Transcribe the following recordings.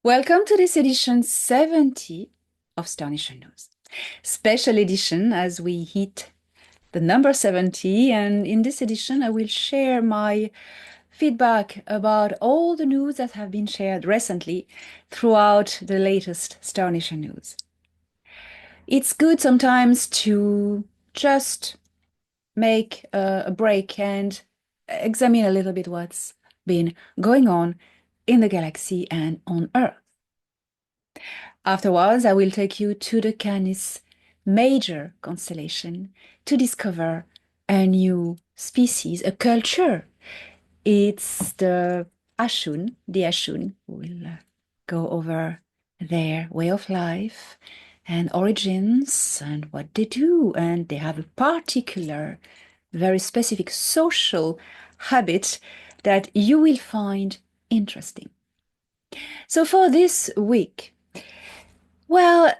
Welcome to this edition 70 of Astonishing News. Special edition as we hit the number 70, and in this edition, I will share my feedback about all the news that have been shared recently throughout the latest Astonishing News. It's good sometimes to just make a break and examine a little bit what's been going on in the galaxy and on Earth. Afterwards, I will take you to the Canis Major constellation to discover a new species, a culture. It's the Ashun. We'll go over their way of life and origins and what they do. And they have a particular, very specific social habit that you will find interesting. So for this week, well,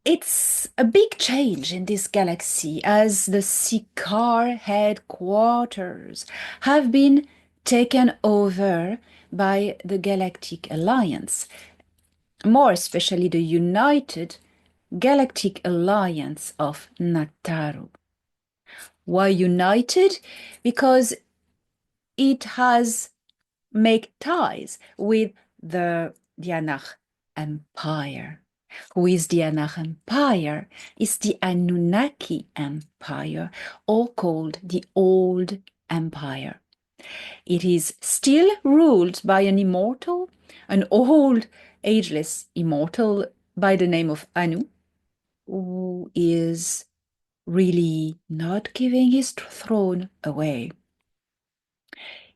it's a big change in this galaxy as the Sikaar headquarters have been taken over by the Galactic Alliance, more especially the United Galactic Alliance of Nataru. Why united? Because it has made ties with the Dianach Empire. Who is the Dianach Empire? It's the Anunnaki Empire, or called the Old Empire. It is still ruled by an old, ageless immortal by the name of Anu, who is really not giving his throne away.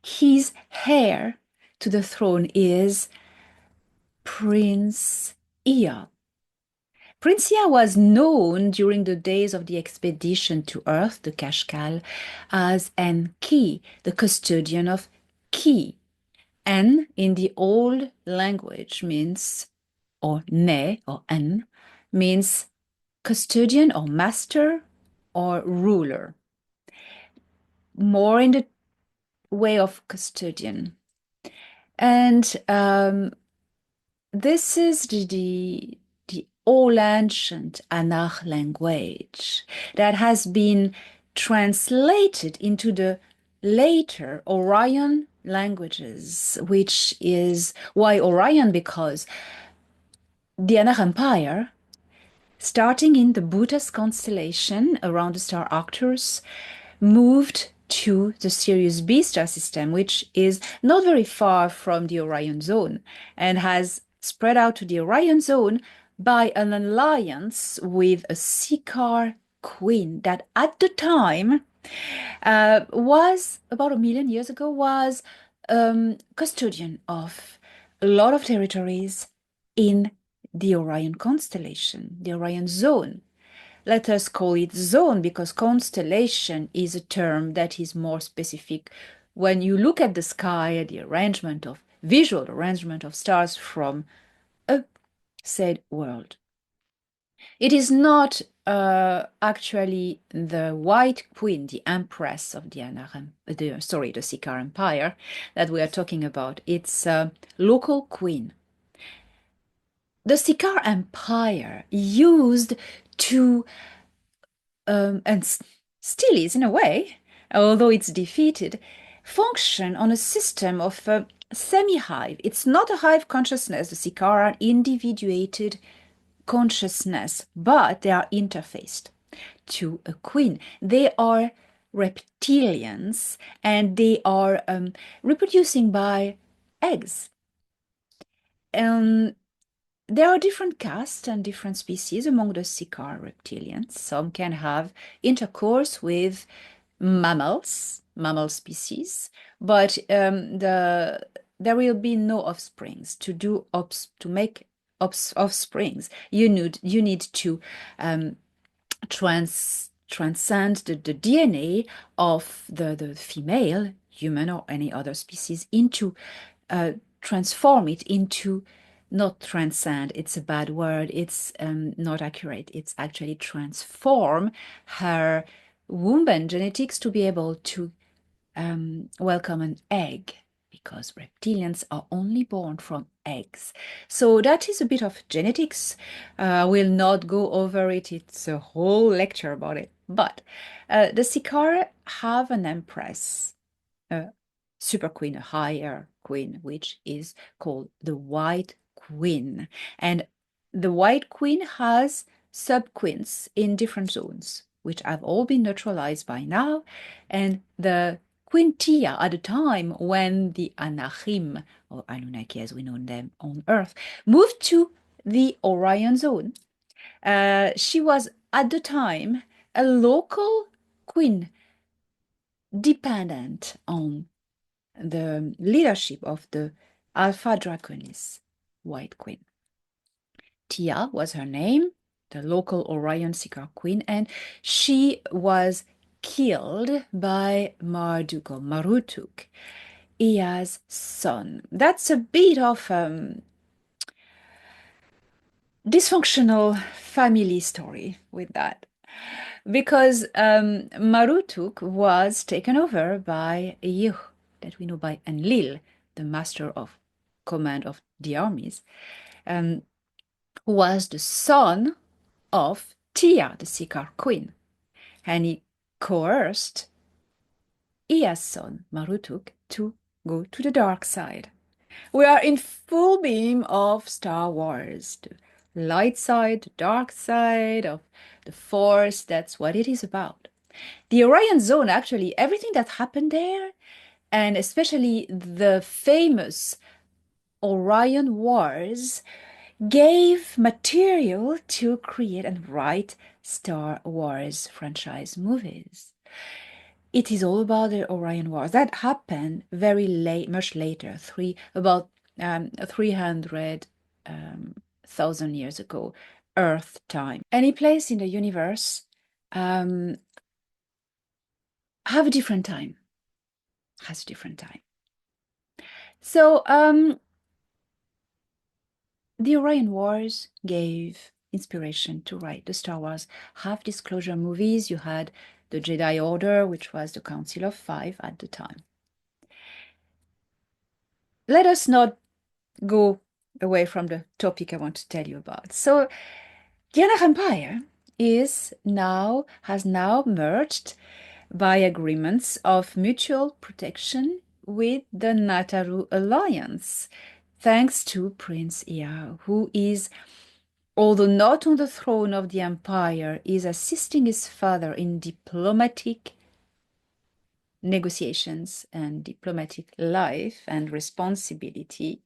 His heir to the throne is Prince Ea. Prince Ea was known during the days of the expedition to Earth, the Kashkal, as Enki, the custodian of Ki. En in the old language means, or ne, or en, means custodian or master or ruler. More in the way of custodian. And this is the old ancient Anach language that has been translated into the later Orion languages, which is why Orion, because the Anach Empire, starting in the Buddha's constellation around the star Arcturus, moved to the Sirius B star system, which is not very far from the Orion zone and has spread out to the Orion zone by an alliance with a Sikaar queen that at the time was about 1 million years ago was custodian of a lot of territories in the Orion constellation, the Orion zone. Let us call it zone because constellation is a term that is more specific. When you look at the sky, the visual arrangement of stars from a said world. It is not actually the White Queen, the Empress of the Sikaar Empire that we are talking about. It's a local queen. The Sikaar Empire used to, and still is in a way, although it's defeated, function on a system of semi-hive. It's not a hive consciousness. The Sikaar are individuated consciousness, but they are interfaced to a queen. They are reptilians and they are reproducing by eggs. There are different castes and different species among the Sikaar reptilians. Some can have intercourse with mammal species, but there will be no offsprings. To make offsprings, you need to transcend the DNA of the female human or any other species into transform it into, not transcend, it's a bad word, it's not accurate, it's actually transform her womb and genetics to be able to welcome an egg, because reptilians are only born from eggs. So that is a bit of genetics. We'll not go over it. It's a whole lecture about it. But the Sikar have an empress, a super queen, a higher queen, which is called the White Queen. And the White Queen has sub-queens in different zones, which have all been neutralized by now. And the Queen Tia, at the time when the Anachim, or Anunnaki as we know them on Earth, moved to the Orion zone, she was at the time a local queen dependent on the leadership of the Alpha Draconis, White Queen. Tia was her name, the local Orion Seeker Queen, and she was killed by Marduk or Marutuk, Ea's son. That's a bit of dysfunctional family story with that. Because Marutuk was taken over by Yuh, that we know by Enlil, the master of command of the armies, who was the son of Tia, the Sikar queen. And he coerced Ea's son, Marutuk, to go to the dark side. We are in full beam of Star Wars. The light side, the dark side of the Force, that's what it is about. The Orion Zone, actually, everything that happened there, and especially the famous Orion Wars, gave material to create and write Star Wars franchise movies. It is all about the Orion Wars. That happened very late, much later, about 300,000 years ago, Earth time. Any place in the universe have a different time, has a different time. So the Orion Wars gave inspiration to write the Star Wars half-disclosure movies. You had the Jedi Order, which was the Council of Five at the time. Let us not go away from the topic I want to tell you about. So the Anak Empire has now merged by agreements of mutual protection with the Nataru Alliance, thanks to Prince Ia, who is, although not on the throne of the empire, is assisting his father in diplomatic negotiations and diplomatic life and responsibility.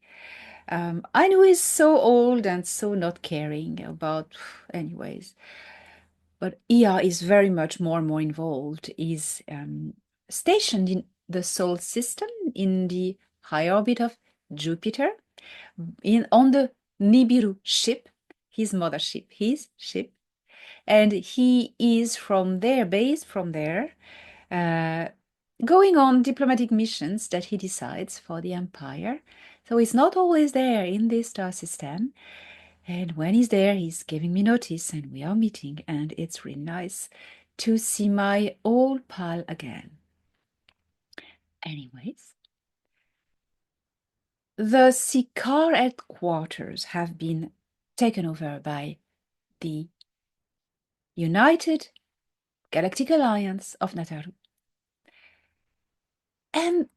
I know he's so old and so not caring about, anyways. But Ia is very much more and more involved. He's stationed in the Sol system in the high orbit of Jupiter, on the Nibiru ship, his ship, and he is from there, based from there, going on diplomatic missions that he decides for the Empire. So he's not always there in this star system. And when he's there, he's giving me notice and we are meeting. And it's really nice to see my old pal again. Anyways, the Sikar headquarters have been taken over by the United Galactic Alliance of Nataru. And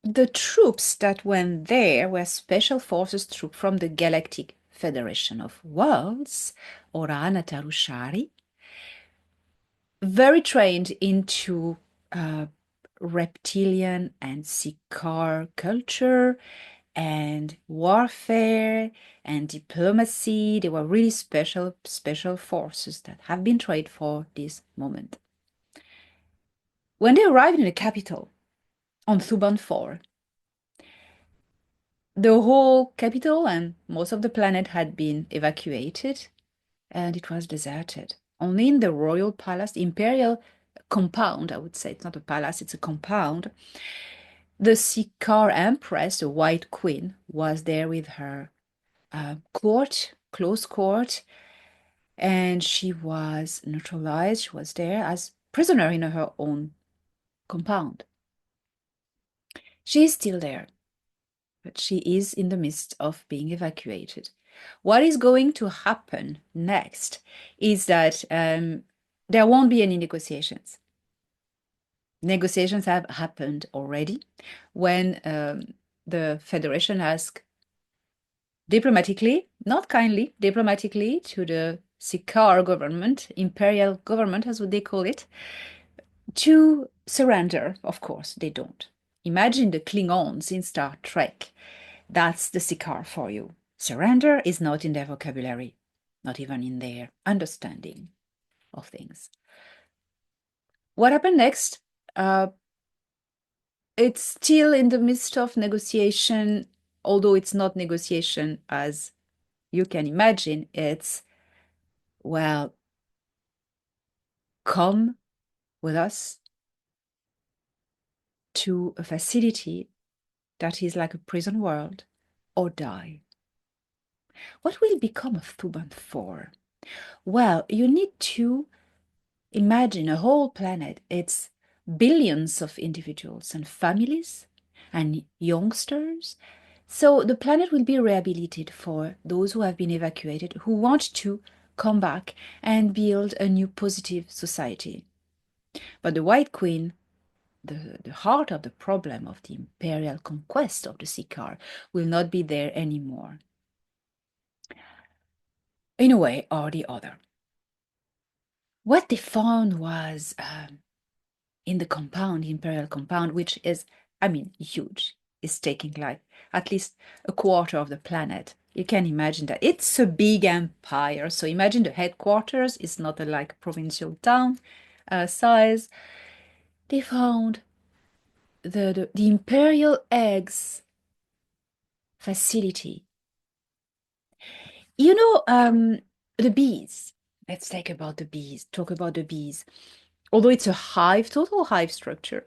the troops that went there were special forces troops from the Galactic Federation of Worlds, Ora Nataru Shari, very trained into reptilian and Sikar culture and warfare and diplomacy. They were really special forces that have been trained for this moment. When they arrived in the capital on Thuban 4, the whole capital and most of the planet had been evacuated and it was deserted. Only in the royal palace, the imperial compound, I would say, it's not a palace, it's a compound, the Sikar Empress, the White Queen, was there with her court, close court, and she was neutralized. She was there as prisoner in her own compound. She is still there. but she is in the midst of being evacuated. What is going to happen next is that there won't be any negotiations. Negotiations have happened already when the Federation asked diplomatically, not kindly, diplomatically to the Sikar government, imperial government, as they call it, to surrender. Of course, they don't. Imagine the Klingons in Star Trek. That's the Sikar for you. Surrender is not in their vocabulary, not even in their understanding of things. What happened next? It's still in the midst of negotiation, although it's not negotiation as you can imagine. It's, well, come with us to a facility that is like a prison world or die. What will become of Thuban 4? Well, you need to imagine a whole planet. It's billions of individuals and families and youngsters. So the planet will be rehabilitated for those who have been evacuated, who want to come back and build a new positive society. But the White Queen, the heart of the problem of the imperial conquest of the Sikar, will not be there anymore, in a way or the other. What they found was in the compound, the imperial compound, which is, I mean, huge, is taking like at least a quarter of the planet. You can imagine that it's a big empire. So imagine the headquarters is not a like provincial town size. They found the imperial eggs facility. You know, the bees. Let's talk about the bees. Although it's a hive, total hive structure.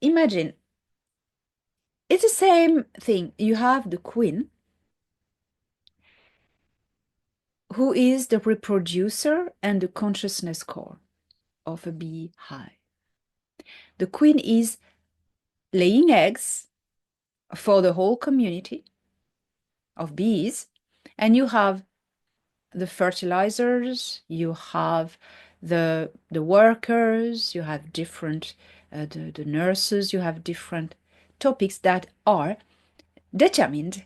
Imagine it's the same thing. You have the queen, who is the reproducer and the consciousness core of a beehive. The queen is laying eggs for the whole community of bees, and you have the fertilizers, you have the workers, you have different the nurses, you have different topics that are determined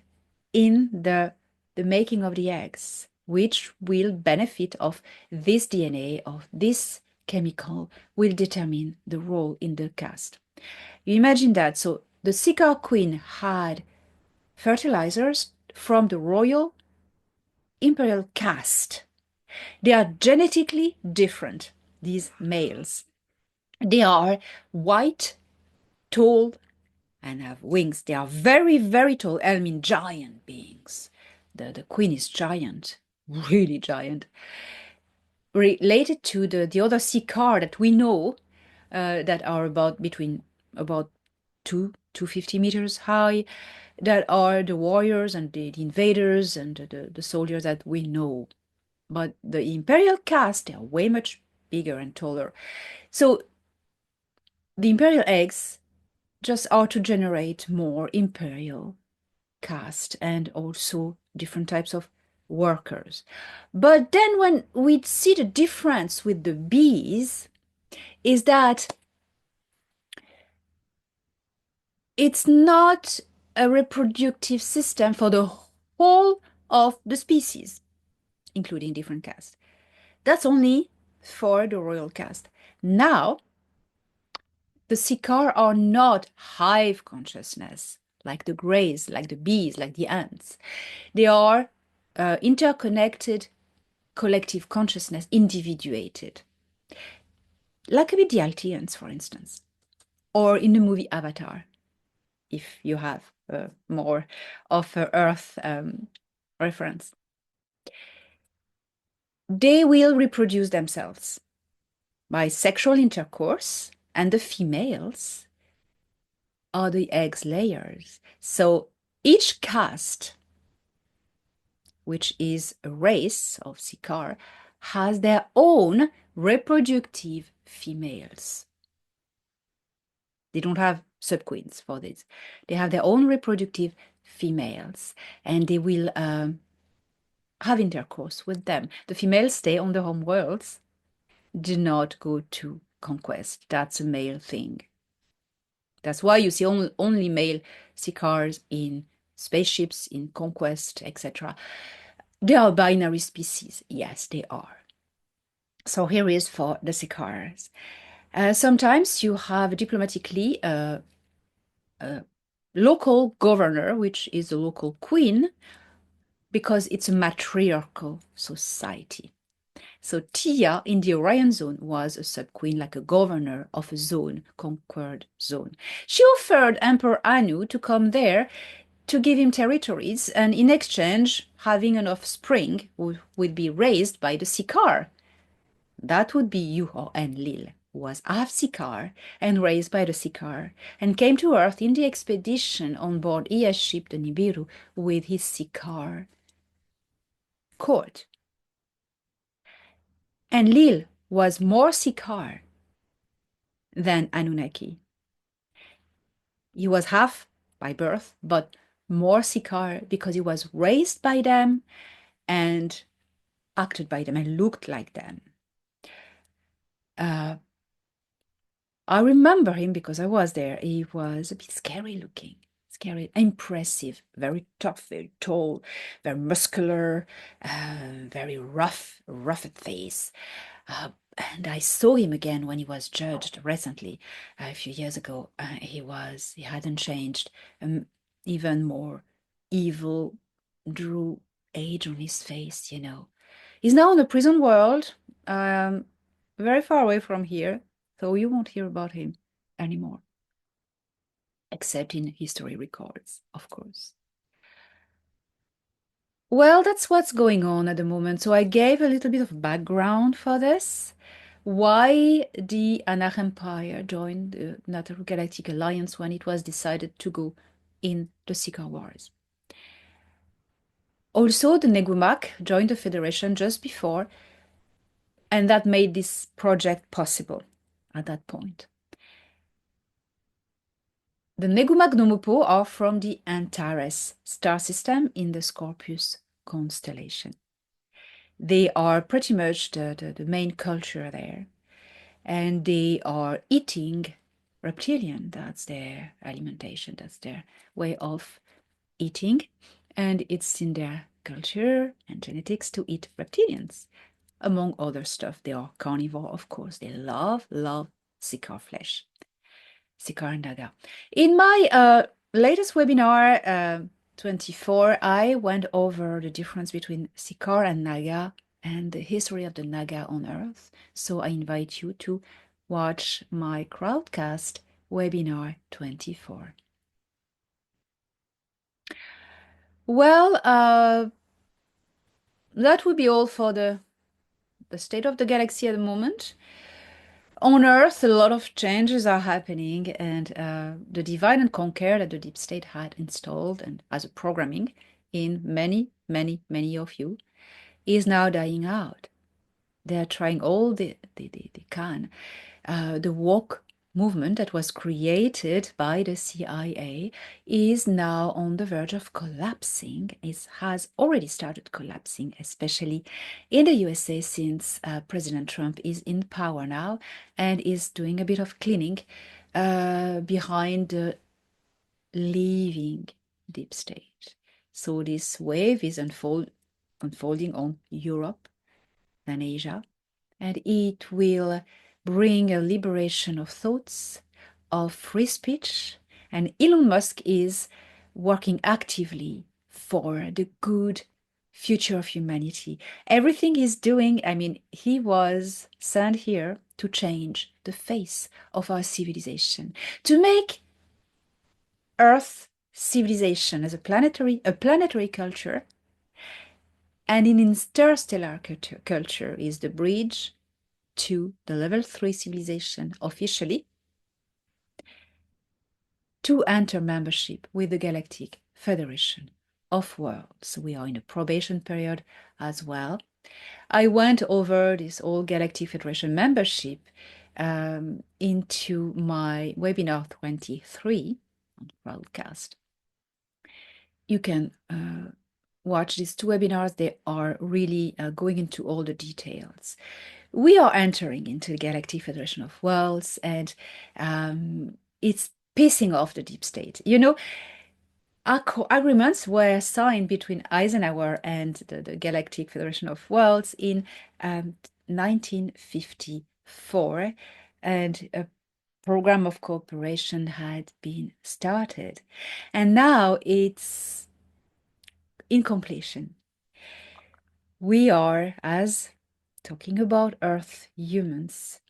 in the making of the eggs, which will benefit of this DNA, of this chemical, will determine the role in the cast. You imagine that. So the Sikar queen had fertilizers from the royal imperial caste. They are genetically different, these males. They are white, tall, and have wings. They are very, very tall. I mean, giant beings. The queen is giant, really giant. Related to the other Sikar that we know that are about 250 meters high, that are the warriors and the invaders and the soldiers that we know. But the imperial caste, they are way much bigger and taller. So the imperial eggs just are to generate more imperial caste and also different types of workers. But then when we see the difference with the bees is that it's not a reproductive system for the whole of the species, including different castes. That's only for the royal caste. Now, the Sikar are not hive consciousness, like the greys, like the bees, like the ants. They are interconnected collective consciousness, individuated. Like with the Altians, for instance, or in the movie Avatar, if you have more of a Earth reference. They will reproduce themselves by sexual intercourse, and the females are the eggs layers. So each caste, which is a race of Sikar, has their own reproductive females. They don't have sub-queens for this. They have their own reproductive females, and they will have intercourse with them. The females stay on the home worlds, do not go to conquest. That's a male thing. That's why you see only male Sicars in spaceships, in conquest, etc. They are binary species. Yes, they are. So here is for the Sicars. Sometimes you have diplomatically a local governor, which is a local queen, because it's a matriarchal society. So Tia in the Orion zone was a sub-queen, like a governor of a zone, conquered zone. She offered Emperor Anu to come there to give him territories, and in exchange, having an offspring who would be raised by the Sicar. That would be Yuho Enlil, who was half Sicar and raised by the Sicar, and came to Earth in the expedition on board Ia's ship, the Nibiru, with his Sicar court. Enlil was more Sicar than Anunnaki. He was half by birth, but more Sicar because he was raised by them and acted by them and looked like them. I remember him because I was there. He was a bit scary looking, scary, impressive, very tough, very tall, very muscular, very rough at face. And I saw him again when he was judged recently, a few years ago. He hadn't changed, even more evil, drew age on his face, you know. He's now in the prison world, very far away from here, so you won't hear about him anymore, except in history records, of course. Well, that's what's going on at the moment. So I gave a little bit of background for this. Why the Anak Empire joined the NATO Galactic Alliance when it was decided to go in the Sicar Wars. Also, the Negumak joined the Federation just before, and that made this project possible at that point. The Negumak Nomopo are from the Antares star system in the Scorpius constellation. They are pretty much the main culture there, and they are eating reptilian. That's their alimentation, that's their way of eating, and it's in their culture and genetics to eat reptilians. Among other stuff, they are carnivore, of course. They love Sicar flesh. Sicar and Naga. In my latest webinar, 24, I went over the difference between Sicar and Naga and the history of the Naga on Earth. So I invite you to watch my crowdcast webinar 24. Well, that would be all for the state of the galaxy at the moment. On Earth, a lot of changes are happening, and the divide and conquer that the deep state had installed and as a programming in many of you is now dying out. They're trying all they can. The woke movement that was created by the CIA is now on the verge of collapsing. It has already started collapsing, especially in the USA, since President Trump is in power now and is doing a bit of cleaning behind the leaving deep state. So this wave is unfolding on Europe and Asia, and it will bring a liberation of thoughts, of free speech, and Elon Musk is working actively for the good future of humanity. Everything he's doing, I mean, he was sent here to change the face of our civilization, to make Earth civilization as a planetary culture, and an interstellar culture is the bridge to the level 3 civilization officially to enter membership with the Galactic Federation of Worlds. We are in a probation period as well. I went over this whole Galactic Federation membership into my webinar 23 on broadcast. you can watch these two webinars. They are really going into all the details. We are entering into the Galactic Federation of Worlds, and it's pissing off the deep state. You know, agreements were signed between Eisenhower and the Galactic Federation of Worlds in 1954, and a program of cooperation had been started. And now it's in completion. We are, as talking about Earth humans,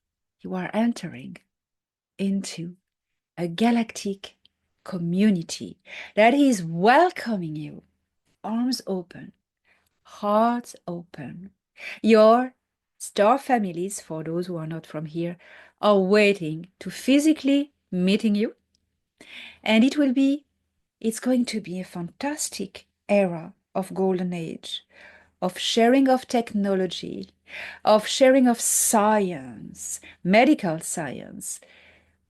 you are entering into a galactic community that is welcoming you, arms open, hearts open. Your star families, for those who are not from here, are waiting to physically meeting you. And it's going to be a fantastic era of golden age, of sharing of technology, of sharing of science, medical science,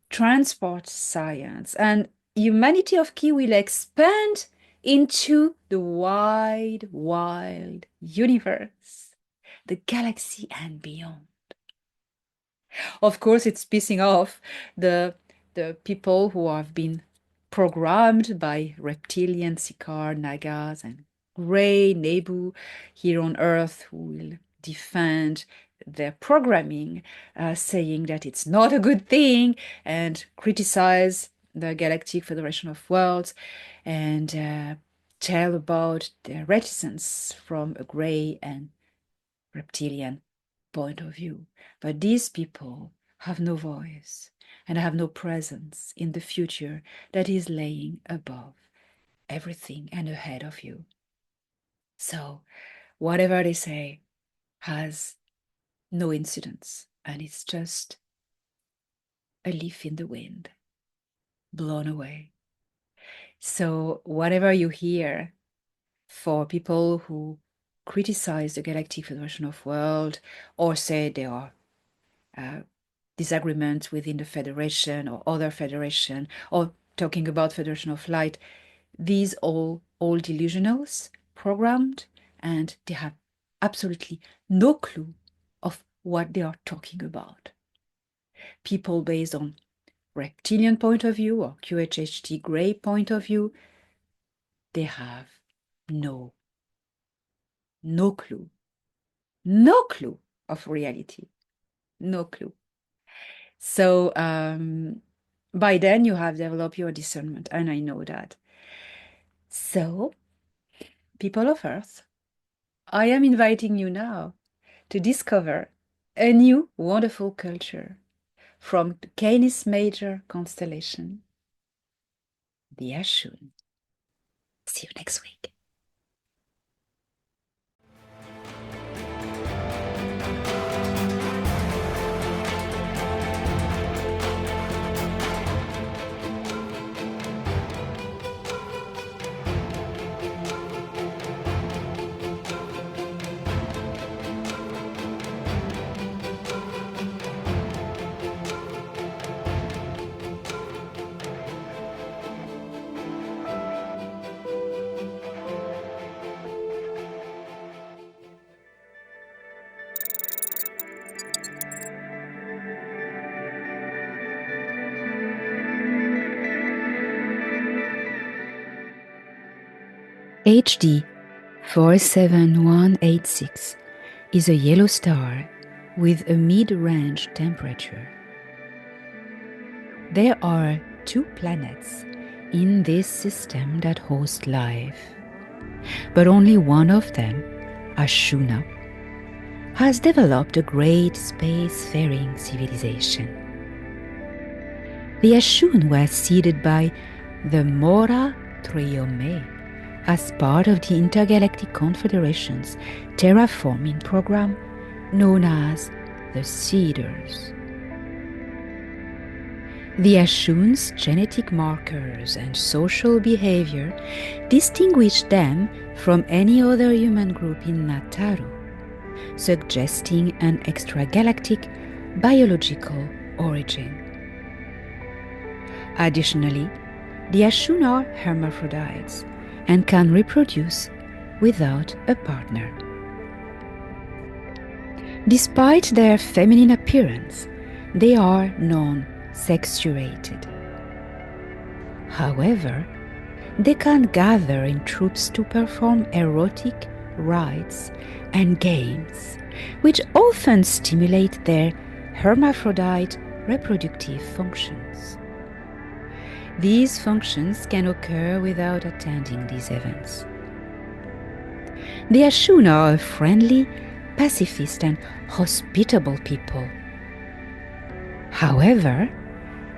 transport science, and humanity of key will expand into the wide, wild universe, the galaxy and beyond. Of course, it's pissing off the people who have been programmed by reptilian Sicard, Nagas, and Grey, Nebu here on Earth, who will defend their programming, saying that it's not a good thing, and criticize the Galactic Federation of Worlds, and tell about their reticence from a Grey and reptilian point of view. But these people have no voice and have no presence in the future that is laying above everything and ahead of you. So whatever they say has no incidence, and it's just a leaf in the wind, blown away. So whatever you hear for people who criticize the Galactic Federation of World or say they are disagreements within the Federation or other federation, or talking about Federation of Light, these all delusionals, programmed, and they have absolutely no clue of what they are talking about. People based on reptilian point of view or QHHT Grey point of view, they have no clue, no clue of reality, no clue. So by then you have developed your discernment, and I know that. So, people of Earth, I am inviting you now to discover a new wonderful culture from the Canis Major constellation, the Ashun. See you next week. HD 47186 is a yellow star with a mid-range temperature. There are 2 planets in this system that host life, but only one of them, Ashuna, has developed a great spacefaring civilization. The Ashun were seeded by the Mora Triome as part of the Intergalactic Confederation's terraforming program known as the Seeders. The Ashun's genetic markers and social behavior distinguish them from any other human group in Nataru, suggesting an extragalactic biological origin. Additionally, the Ashun are hermaphrodites, and can reproduce without a partner. Despite their feminine appearance, they are non-sexuated. However, they can gather in troops to perform erotic rites and games, which often stimulate their hermaphrodite reproductive functions. These functions can occur without attending these events. The Ashun are a friendly, pacifist, and hospitable people. However,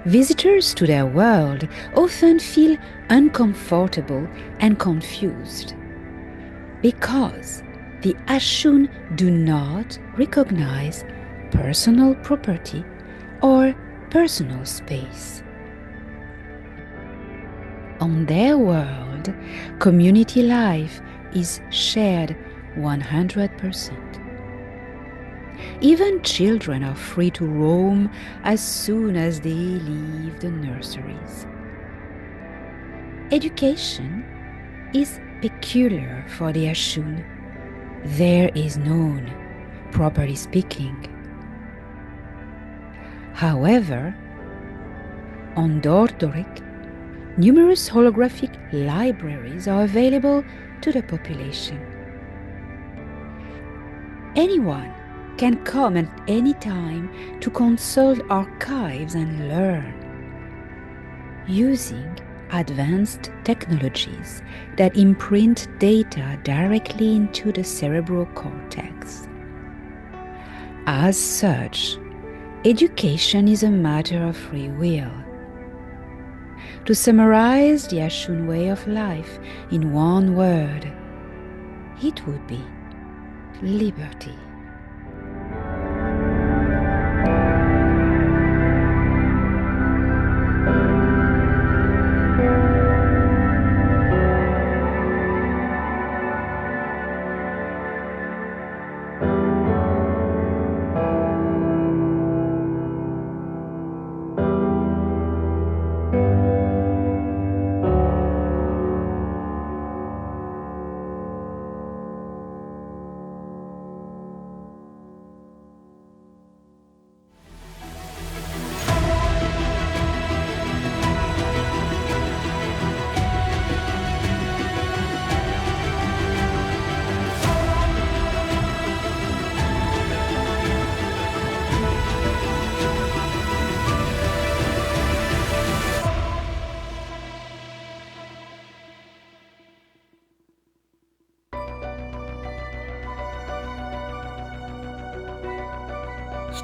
visitors to their world often feel uncomfortable and confused because the Ashun do not recognize personal property or personal space. On their world, community life is shared 100%. Even children are free to roam as soon as they leave the nurseries. Education is peculiar for the Ashun. There is none, properly speaking. However, on Dordorik, numerous holographic libraries are available to the population. Anyone can come at any time to consult archives and learn, using advanced technologies that imprint data directly into the cerebral cortex. As such, education is a matter of free will. To summarize the Ashun way of life in one word, it would be liberty.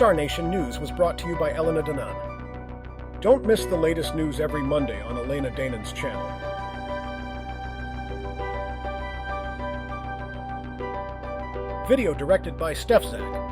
Star Nation News was brought to you by Elena Danan. Don't miss the latest news every Monday on Elena Danan's channel. Video directed by StefZak.